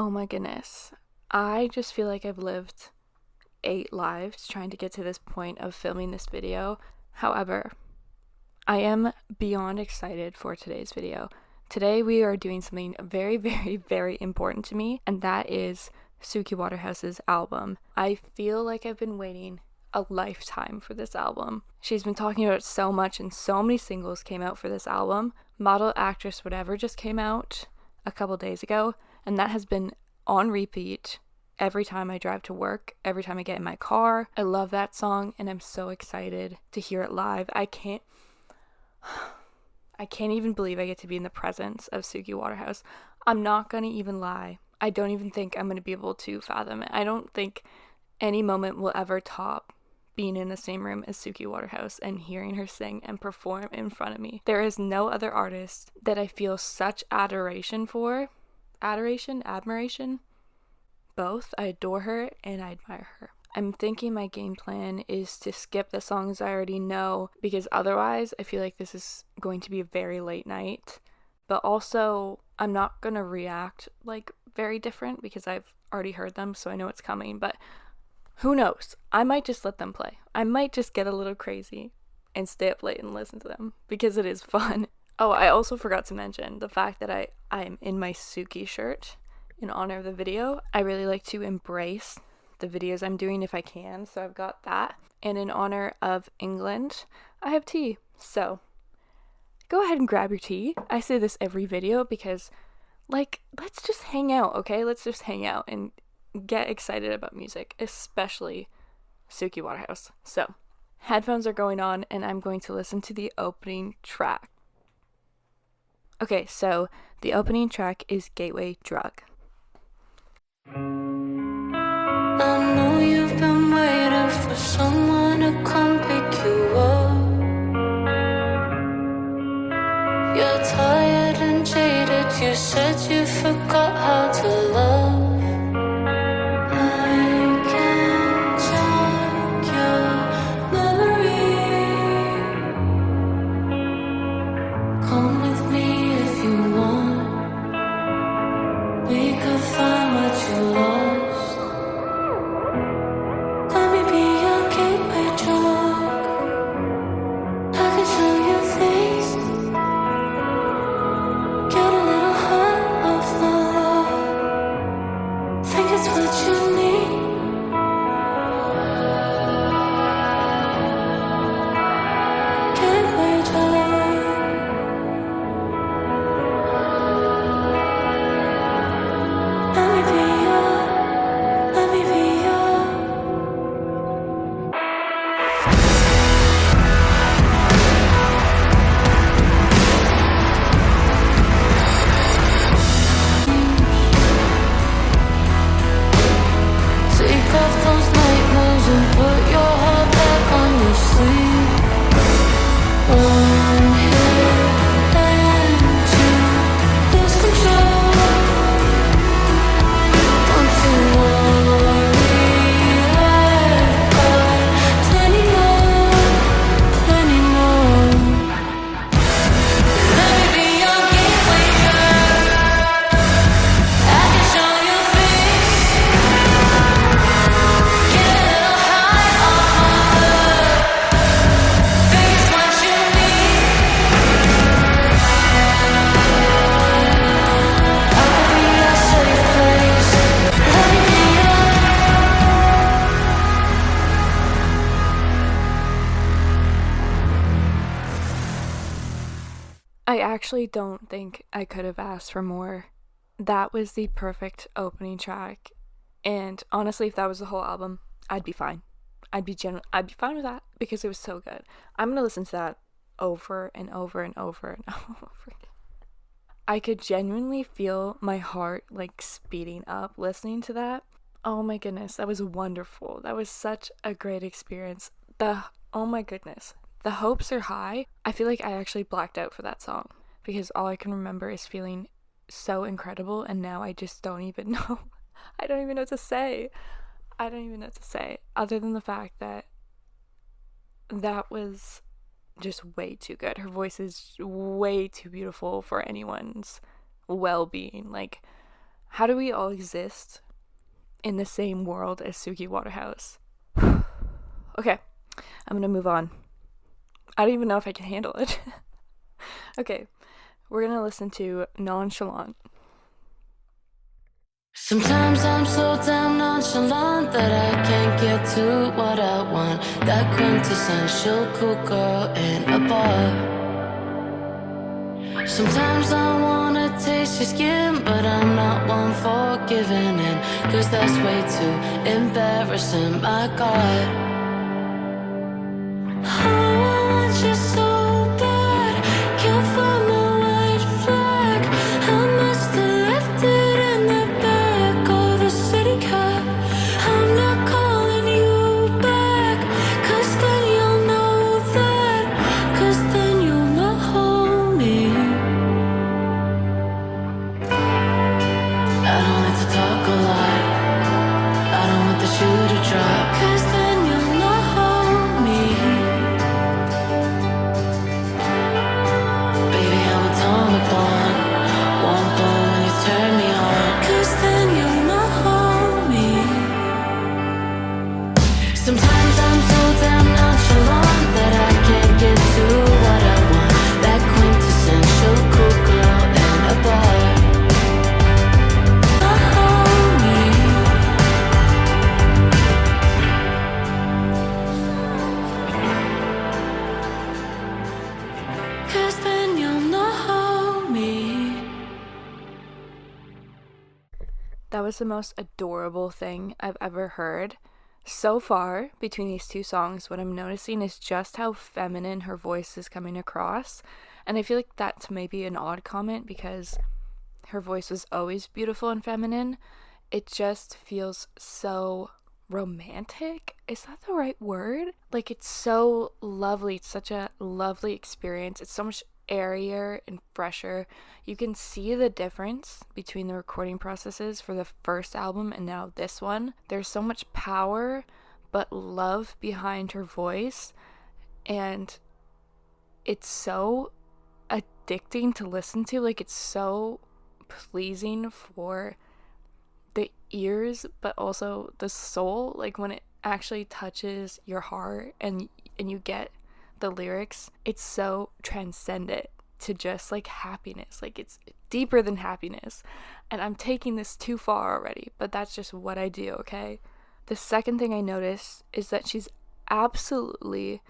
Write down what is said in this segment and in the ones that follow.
Oh my goodness. I just feel like I've lived 8 lives trying to get to this point of filming this video. However, I am beyond excited for today's video. Today we are doing something very, very, very important to me, and that is Suki Waterhouse's album. I feel like I've been waiting a lifetime for this album. She's been talking about it so much, and so many singles came out for this album. Model, Actress, Whatever just came out a couple days ago, and that has been on repeat every time I drive to work, every time I get in my car. I love that song, and I'm so excited to hear it live. I can't even believe I get to be in the presence of Suki Waterhouse. I'm not gonna even lie. I don't even think I'm gonna be able to fathom it. I don't think any moment will ever top being in the same room as Suki Waterhouse and hearing her sing and perform in front of me. There is no other artist that I feel such adoration for. Admiration? Both. I adore her and I admire her. I'm thinking my game plan is to skip the songs I already know, because otherwise I feel like this is going to be a very late night. But also, I'm not gonna react like very different because I've already heard them, so I know it's coming. But who knows? I might just let them play. I might just get a little crazy and stay up late and listen to them because it is fun. Oh, I also forgot to mention the fact that I'm in my Suki shirt in honor of the video. I really like to embrace the videos I'm doing if I can, so I've got that. And in honor of England, I have tea. So go ahead and grab your tea. I say this every video because, let's just hang out, okay? Let's just hang out and get excited about music, especially Suki Waterhouse. So, headphones are going on, and I'm going to listen to the opening track. Okay, so the opening track is Gateway Drug. I know you've been waiting for someone to come pick you up. You're tired and jaded, you said you forgot how to love. I can check your memory. Come with me if you want. We could find what you lost. Let me be your gateway drug. I can show you things. Get a little high off my love. Think it's what you need. Gateway drug. Let me be your, let me be your. Take off those nightmares and put your heart back on your sleeve. One hit and you lose control. Don't you worry, I've got plenty more. Let me be your gateway drug. I can show you things. Get a little high off my love. Think it's what you need. I could be your safe place. Let me be your. I actually don't think I could have asked for more. That was the perfect opening track. And honestly, if that was the whole album, I'd be fine. I'd be fine with that because it was so good. I'm gonna listen to that over and over and over and over again. I could genuinely feel my heart speeding up listening to that. Oh my goodness, that was wonderful. That was such a great experience. Oh my goodness. The hopes are high. I feel like I actually blacked out for that song because all I can remember is feeling so incredible, and now I just don't even know. I don't even know what to say. Other than the fact that was just way too good. Her voice is way too beautiful for anyone's well-being. How do we all exist in the same world as Suki Waterhouse? Okay, I'm gonna move on. I don't even know if I can handle it. Okay, we're gonna listen to Nonchalant. Sometimes I'm so damn nonchalant that I can't get to what I want. That quintessential cool girl in a bar. Sometimes I wanna taste your skin, but I'm not one for giving in, 'cause that's way too embarrassing, my God. Oh, I want you so bad, can't find my white flag. I must have left it in the back of the city cab. I'm not calling you back, 'cause then you'll know that, 'cause then you'll know me. I don't like to talk a lot, I don't want the shoe to drop, 'cause then you'll know me. Baby, I'm atomic bomb, one bomb when you turn me on, 'cause then you'll know me. Sometimes I'm so damn nonchalant that I can't get to what I want. That quintessential cool girl in a bar. That was the most adorable thing I've ever heard. So far, between these two songs, what I'm noticing is just how feminine her voice is coming across. And I feel like that's maybe an odd comment because her voice was always beautiful and feminine. It just feels so romantic. Is that the right word? Like, it's so lovely. It's such a lovely experience. It's so much airier and fresher. You can see the difference between the recording processes for the first album and now this one. There's so much power but love behind her voice, and it's so addicting to listen to. Like, it's so pleasing for the ears but also the soul. Like, when it actually touches your heart and you get the lyrics, it's so transcendent to just like happiness. Like, it's deeper than happiness, and I'm taking this too far already, but that's just what I do. Okay, the second thing I noticed is that she's absolutely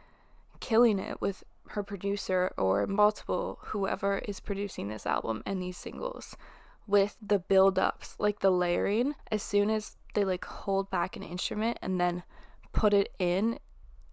killing it with her producer or multiple whoever is producing this album and these singles with the build-ups, like the layering. As soon as they like hold back an instrument and then put it in,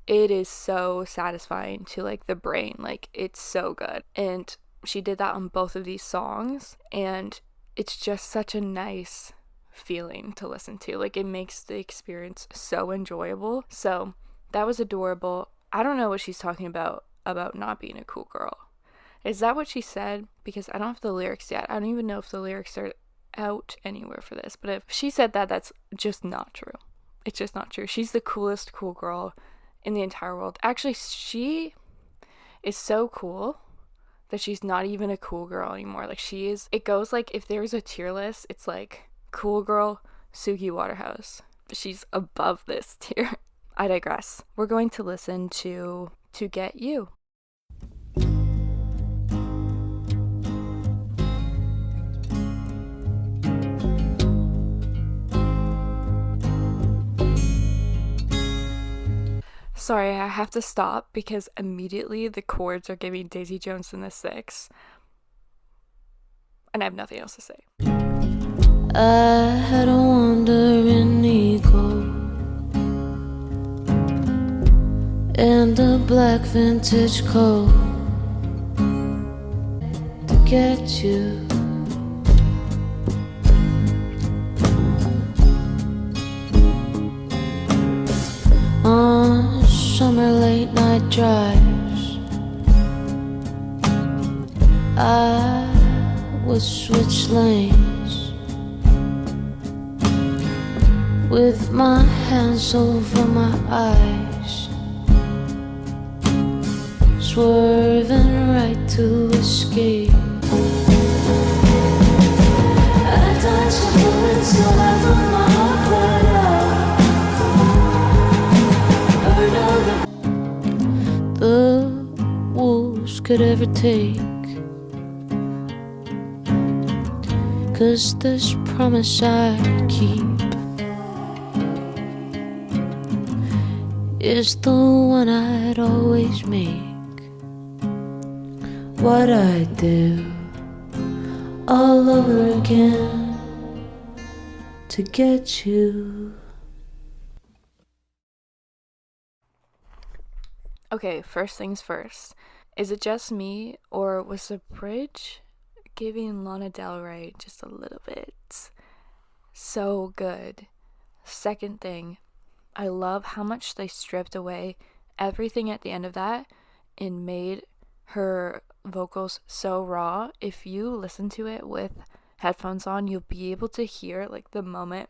it is so satisfying to like the brain. Like, it's so good. And she did that on both of these songs, and it's just such a nice feeling to listen to. Like, it makes the experience so enjoyable. So that was adorable. I don't know what she's talking about not being a cool girl. Is that what she said? Because I don't have the lyrics yet. I don't even know if the lyrics are out anywhere for this. But if she said that, that's just not true. It's just not true. She's the coolest cool girl in the entire world. Actually, she is so cool that she's not even a cool girl anymore. Like, she is, it goes like, if there's a tier list, it's like cool girl, Suki Waterhouse. She's above this tier. I digress. We're going to listen to Get You. Sorry, I have to stop because immediately the chords are giving Daisy Jones and the Six, and I have nothing else to say. I had a wandering ego and a black vintage coat to get you. On summer late night drives, I would switch lanes with my hands over my eyes, swerving right to escape. I thought The wolves could ever take, 'cause this promise I keep is the one I'd always make. What I'd do all over again to get you. Okay, first things first. Is it just me, or was the bridge giving Lana Del Rey just a little bit? So good. Second thing, I love how much they stripped away everything at the end of that and made her vocals so raw. If you listen to it with headphones on, you'll be able to hear like the moment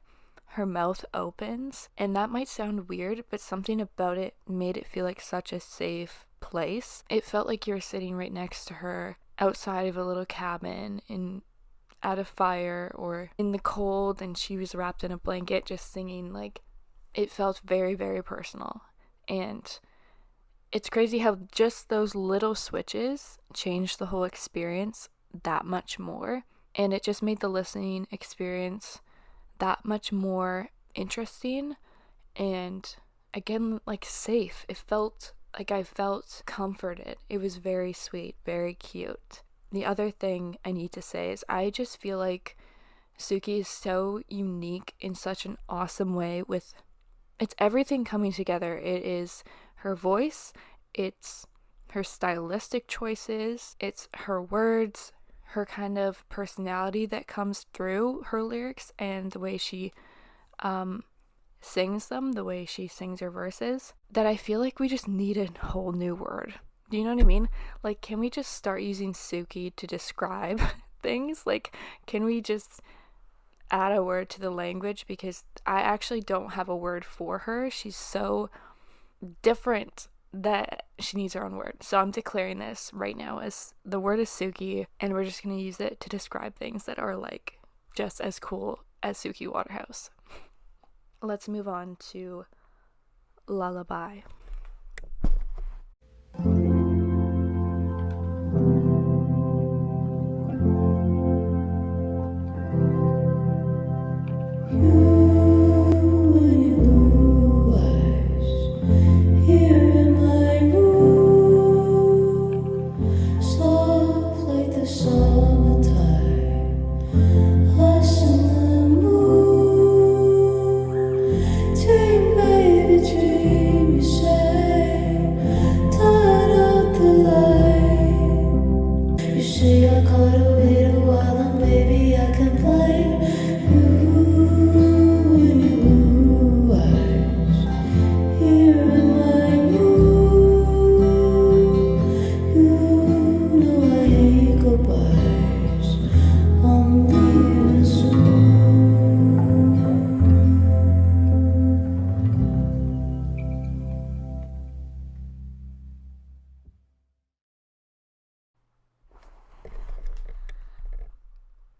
her mouth opens, and that might sound weird, but something about it made it feel like such a safe place. It felt like you were sitting right next to her outside of a little cabin at a fire or in the cold, and she was wrapped in a blanket just singing. Like, it felt very, very personal. And it's crazy how just those little switches changed the whole experience that much more, and it just made the listening experience that much more interesting and, again, like, safe. It felt like I felt comforted. It was very sweet, very cute. The other thing I need to say is I just feel like Suki is so unique in such an awesome way with it's everything coming together. It is her voice, it's her stylistic choices, it's her words, her kind of personality that comes through her lyrics, and the way she sings them, the way she sings her verses, that I feel like we just need a whole new word. Do you know what I mean? Like, can we just start using Suki to describe things? Like, can we just add a word to the language? Because I actually don't have a word for her. She's so different that she needs her own word. So I'm declaring this right now as the word is Suki, and we're just going to use it to describe things that are like just as cool as Suki Waterhouse. Let's move on to Lullaby.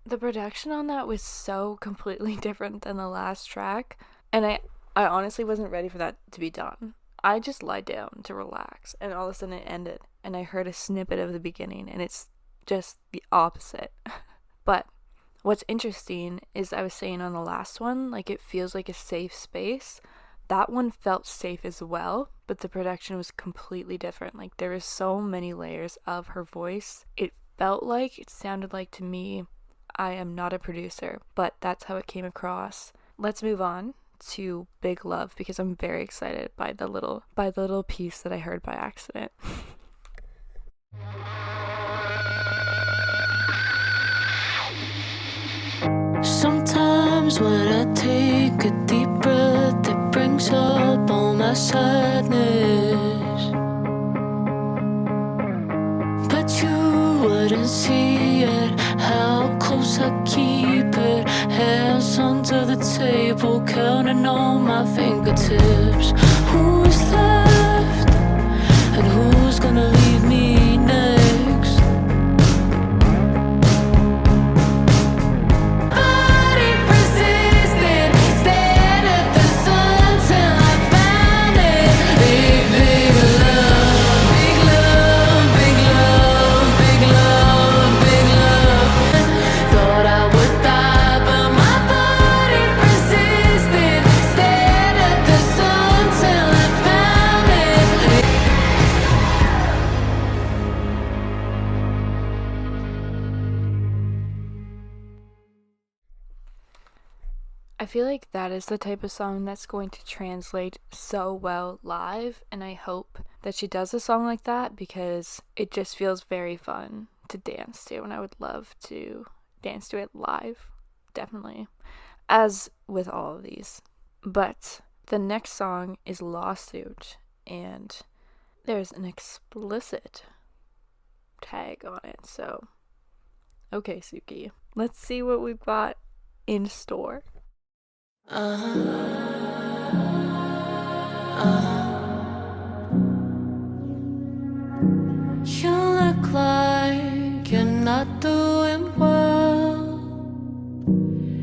The production on that was so completely different than the last track, and I honestly wasn't ready for that to be done. I just lied down to relax, and all of a sudden it ended, and I heard a snippet of the beginning, and it's just the opposite. But what's interesting is I was saying on the last one, like, it feels like a safe space. That one felt safe as well, but the production was completely different. Like, there was so many layers of her voice. It sounded like to me, I am not a producer, but that's how it came across. Let's move on to Big Love, because I'm very excited by the little piece that I heard by accident. Sometimes when I take a deep breath, it brings up all my sadness, but you wouldn't see it, how close I keep it. Hands under the table, counting on my fingertips. Who's left and who's gonna leave me next? Body I feel like that is the type of song that's going to translate so well live, and I hope that she does a song like that because it just feels very fun to dance to, and I would love to dance to it live, definitely, as with all of these. But the next song is Lawsuit, and there's an explicit tag on it, so okay, Suki, let's see what we've got in store. You look like you're not doing well.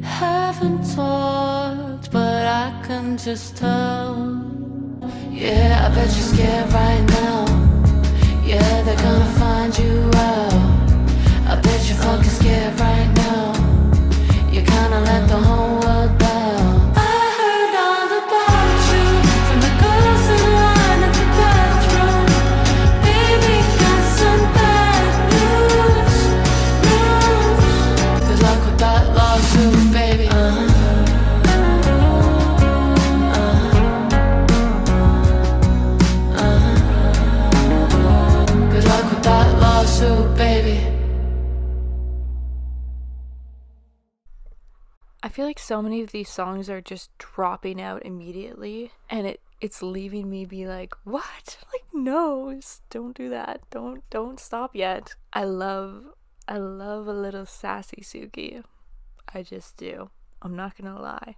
Haven't talked, but I can just tell. Yeah, I bet you're scared right now. Yeah, they're gonna find you out. I bet you're fucking scared right now. You kinda let the whole world down. I heard all about you from the girls in line at the bathroom. Baby, got some bad news. Good luck with that lawsuit, baby. Good luck with that lawsuit, baby. I feel like so many of these songs are just dropping out immediately, and it's leaving me be like, what? Like, no, don't do that. Don't stop yet. I love a little sassy Suki. I just do. I'm not gonna lie.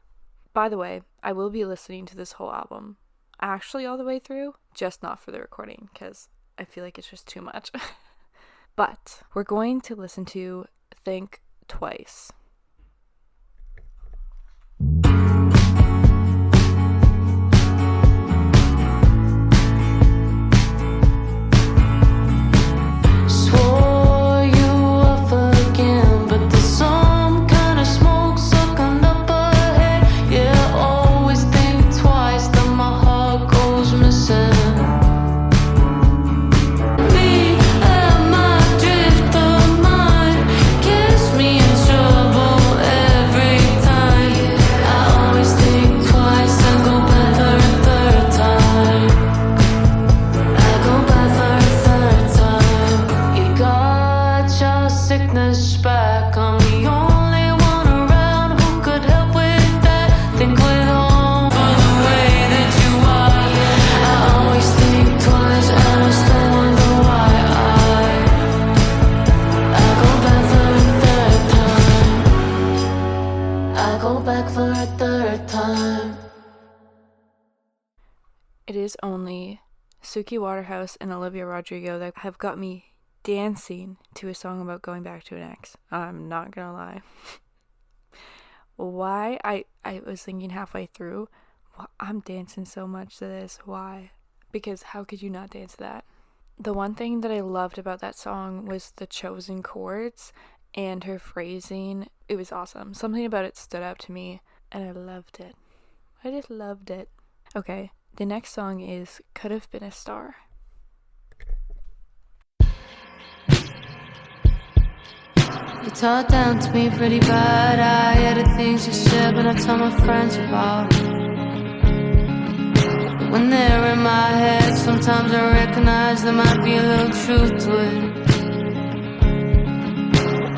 By the way, I will be listening to this whole album actually all the way through, just not for the recording because I feel like it's just too much. But we're going to listen to Think Twice. Swore you off again, but there's some kind of smoke sucking up ahead. Yeah, always think twice, then my heart goes missing. Me and my drift of mind gets me in trouble every time. I always think twice and go back for a third time. I go back for a third time. You got your sickness back. I'm the only one around who could help with that. Think with all for the way that you are. I always think twice and I still wonder why. I go back for a third time. I go back for a third time. It is only Suki Waterhouse and Olivia Rodrigo that have got me dancing to a song about going back to an ex. I'm not gonna lie. Why? I was thinking halfway through, I'm dancing so much to this. Why? Because how could you not dance to that? The one thing that I loved about that song was the chosen chords and her phrasing. It was awesome. Something about it stood out to me, and I loved it. I just loved it. Okay, the next song is Could Have Been a Star. You talk down to me pretty bad. I hear the things you said, but I tell my friends about it. But when they're in my head, sometimes I recognize there might be a little truth to it.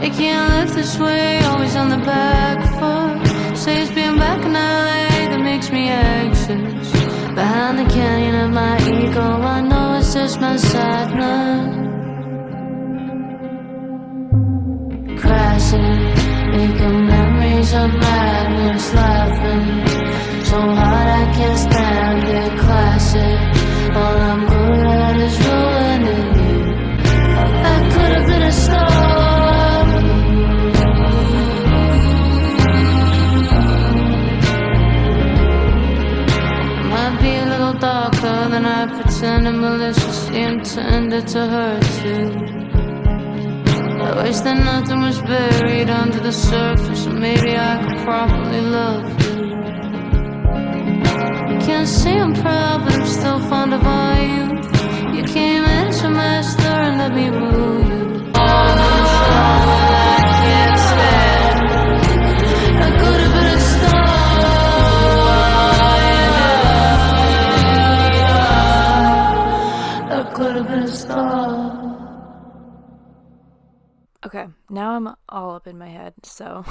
It can't live this way, always on the back foot. Say it's being back in LA that makes me anxious. Behind the canyon of my ego, I know it's just my sadness. Crashing, making memories of madness, laughing so hard I can't stand it. Classic, all I'm good at is ruining you. I could have been a star. Might be a little darker than I pretend, and maliciously intended to hurt you. I wish that nothing was buried under the surface, so maybe I could properly love you. Can't say I'm proud, but I'm still fond of all you. You came in as a master and let me rule you. All those songs I can't stand. I could have been a star. Okay, now I'm all up in my head. So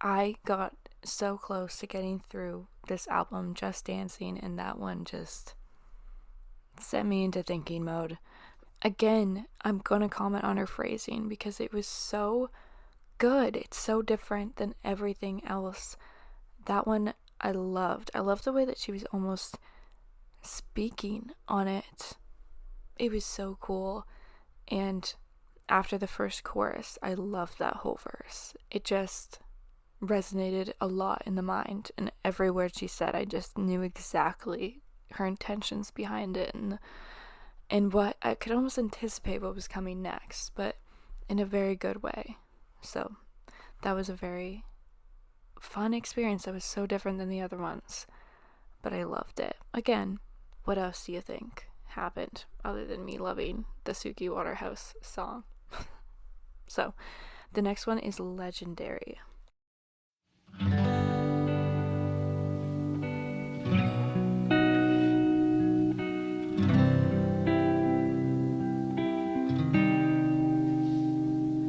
I got so close to getting through this album, Just Dancing, and that one just set me into thinking mode. Again, I'm gonna comment on her phrasing because it was so good. It's so different than everything else. That one I loved. I loved the way that she was almost speaking on it. It was so cool. And after the first chorus, I loved that whole verse. It just resonated a lot in the mind, and every word she said, I just knew exactly her intentions behind it, and what I could almost anticipate what was coming next, but in a very good way. So that was a very fun experience that was so different than the other ones, but I loved it. Again, what else do you think happened other than me loving the Suki Waterhouse song? So the next one is Legendary.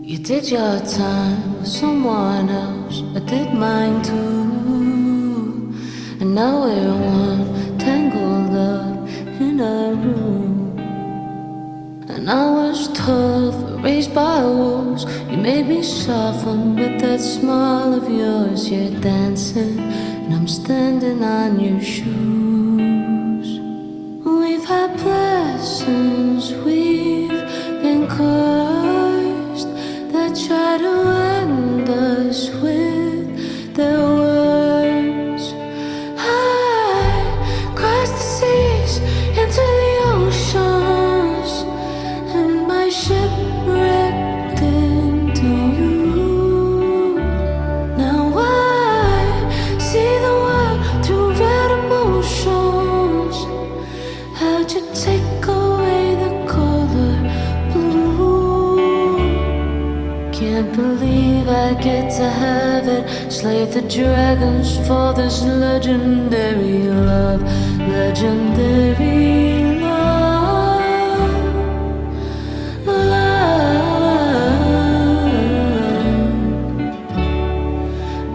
You did your time with someone else, I did mine too. And now we're one, tangled up in a room. And I was tough, raised by wolves. You made me soften with that smile of yours. You're dancing, and I'm standing on your shoes. We've had blessings, we've been cursed, that try to end us with their words. I crossed the seas into the oceans, and my ship wrecked into you. Now I see the world through red emotions. How'd you take away the color blue? Can't believe I get to have it. Slay the dragons for this legendary love. Legendary love.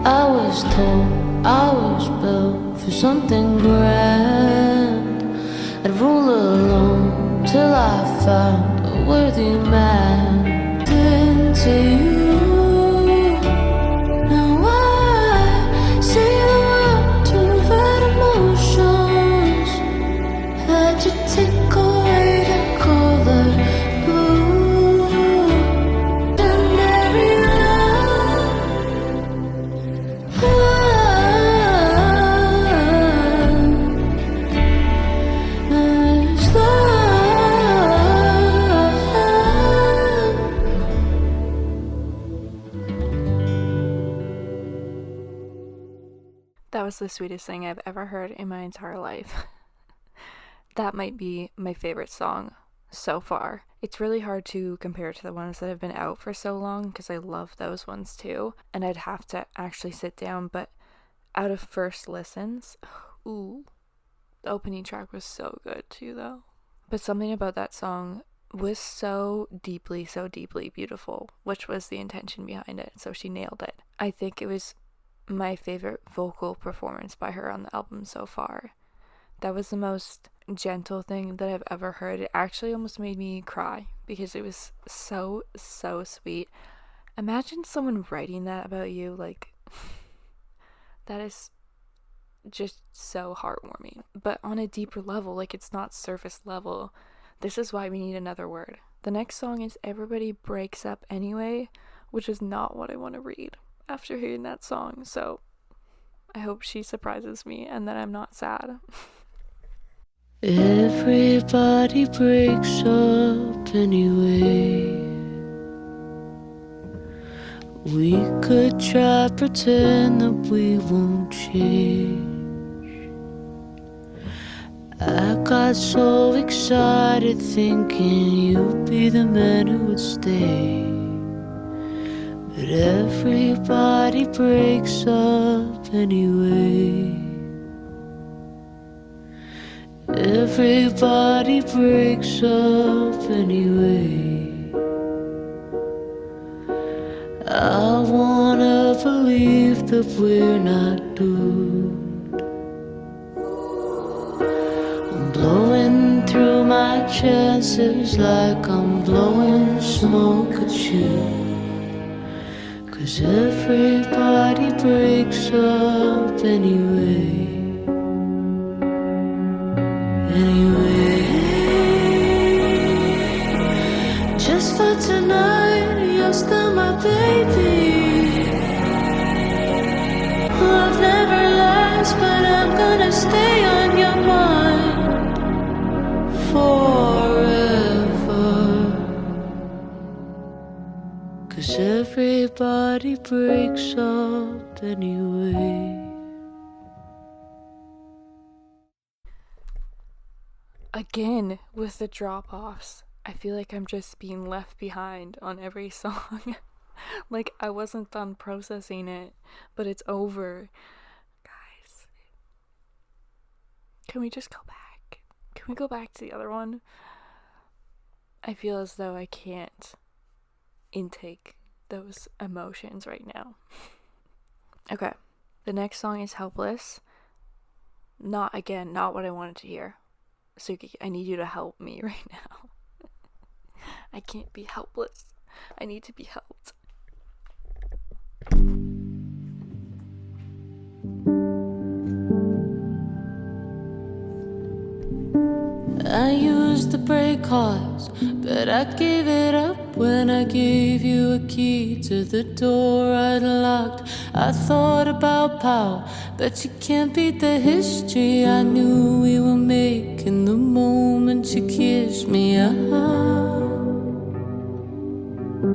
I was told I was built for something grand. I'd rule alone till I found a worthy man. Into you, now I see the world through red emotions. How'd you take away the color blue? Legendary That was the sweetest thing I've ever heard in my entire life. That might be my favorite song so far. It's really hard to compare to the ones that have been out for so long because I love those ones too, and I'd have to actually sit down, but out of first listens, ooh, the opening track was so good too though. But something about that song was so deeply beautiful, which was the intention behind it, so she nailed it. I think it was my favorite vocal performance by her on the album so far. That was the most gentle thing that I've ever heard. It actually almost made me cry because it was so sweet. Imagine someone writing that about you, like that is just so heartwarming. But on a deeper level, like it's not surface level. This is why we need another word. The next song is Everybody Breaks Up Anyway, which is not what I want to read after hearing that song, so I hope she surprises me and that I'm not sad. Everybody breaks up anyway. We could try pretend that we won't change. I got so excited thinking you'd be the man who would stay. But everybody breaks up anyway. Everybody breaks up anyway. I wanna believe that we're not doomed. I'm blowing through my chances like I'm blowing smoke at you. 'Cause everybody breaks up anyway. Just for tonight, you're still my baby. Love never lasts, but I'm gonna stay on your mind forever. 'Cause everybody breaks up anyway. Again, with the drop-offs, I feel like I'm just being left behind on every song. Like, I wasn't done processing it, but it's over. Guys, can we just go back? Can we go back to the other one? I feel as though I can't intake those emotions right now. Okay, the next song is Helpless. Not what I wanted to hear. Suki, I need you to help me right now. I can't be helpless. I need to be helped. I used to break hearts, but I gave it up when I gave you a key to the door I'd locked. I thought about power, but you can't beat the history I knew we were making the moment you kissed me out.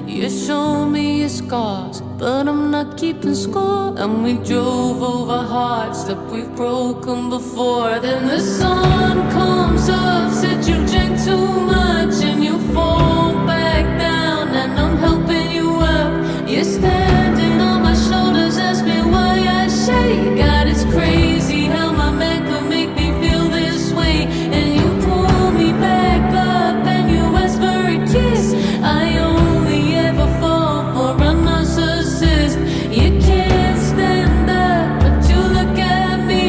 You showed me your scars, but I'm not keeping score. And we drove over hearts that we've broken before. Then the sun comes up, said you drank too much, and you fall back down, and I'm helping you up. You're standing on my shoulders, ask me why I shake. God, it's crazy how my man could make me feel this way. And you pull me back up, and you ask for a kiss. I only ever fall for a narcissist. You can't stand up, but you look at me.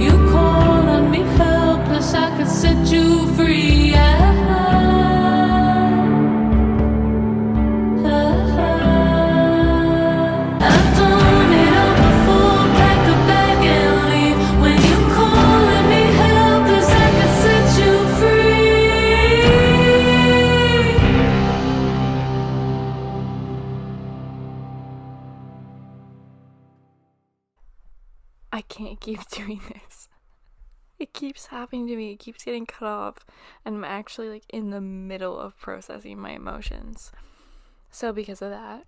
You call on me helpless, I could set you free. I've done it all before, pack a bag and leave. When you call on me helpless, I could set you free. I can't keep doing this. It keeps happening to me. It keeps getting cut off, and I'm actually like in the middle of processing my emotions. So because of that,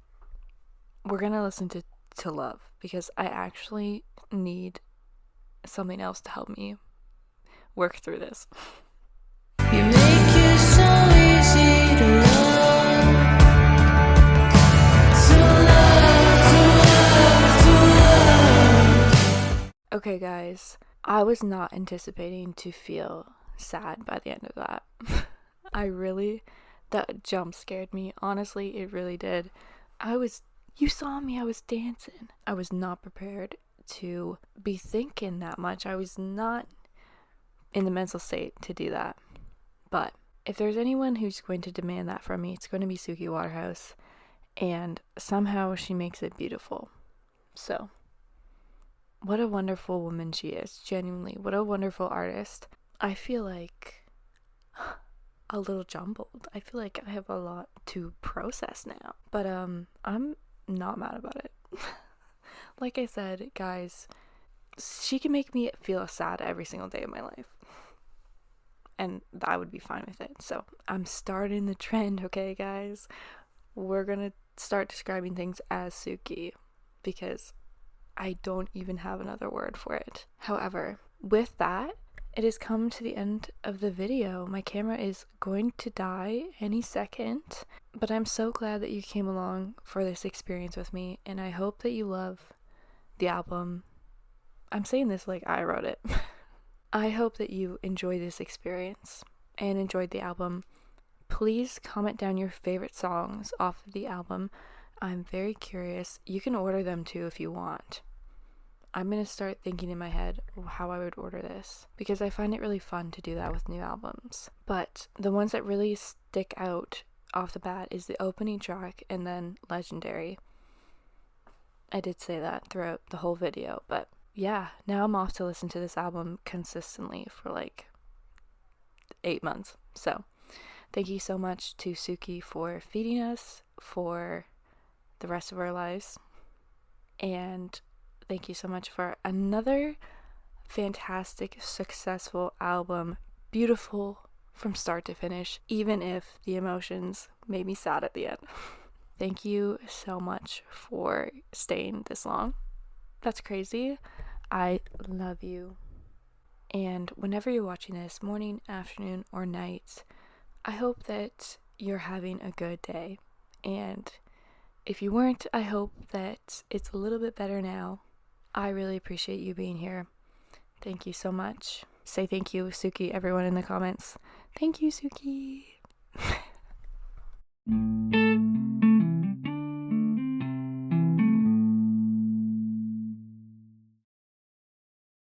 we're gonna listen to Love, because I actually need something else to help me work through this. You make it so easy to love, to love, to love, to love. Okay, guys, I was not anticipating to feel sad by the end of that. That jump scared me. Honestly, it really did. You saw me, I was dancing. I was not prepared to be thinking that much. I was not in the mental state to do that. But if there's anyone who's going to demand that from me, it's going to be Suki Waterhouse. And somehow she makes it beautiful. So, what a wonderful woman she is. Genuinely, what a wonderful artist. I feel like a little jumbled. I feel like I have a lot to process now. But I'm not mad about it. Like I said, guys, she can make me feel sad every single day of my life. And I would be fine with it. So I'm starting the trend, okay, guys? We're gonna start describing things as Suki, because I don't even have another word for it. However, with that, it has come to the end of the video. My camera is going to die any second, but I'm so glad that you came along for this experience with me, and I hope that you love the album. I'm saying this like I wrote it. I hope that you enjoy this experience and enjoyed the album. Please comment down your favorite songs off of the album. I'm very curious. You can order them too if you want. I'm going to start thinking in my head how I would order this because I find it really fun to do that with new albums. But the ones that really stick out off the bat is the opening track and then Legendary. I did say that throughout the whole video, but yeah, now I'm off to listen to this album consistently for like 8 months. So thank you so much to Suki for feeding us for the rest of our lives. And thank you so much for another fantastic, successful album. Beautiful from start to finish, even if the emotions made me sad at the end. Thank you so much for staying this long. That's crazy. I love you. And whenever you're watching this, morning, afternoon, or night, I hope that you're having a good day. And if you weren't, I hope that it's a little bit better now. I really appreciate you being here. Thank you so much. Say thank you, Suki, everyone in the comments. Thank you, Suki.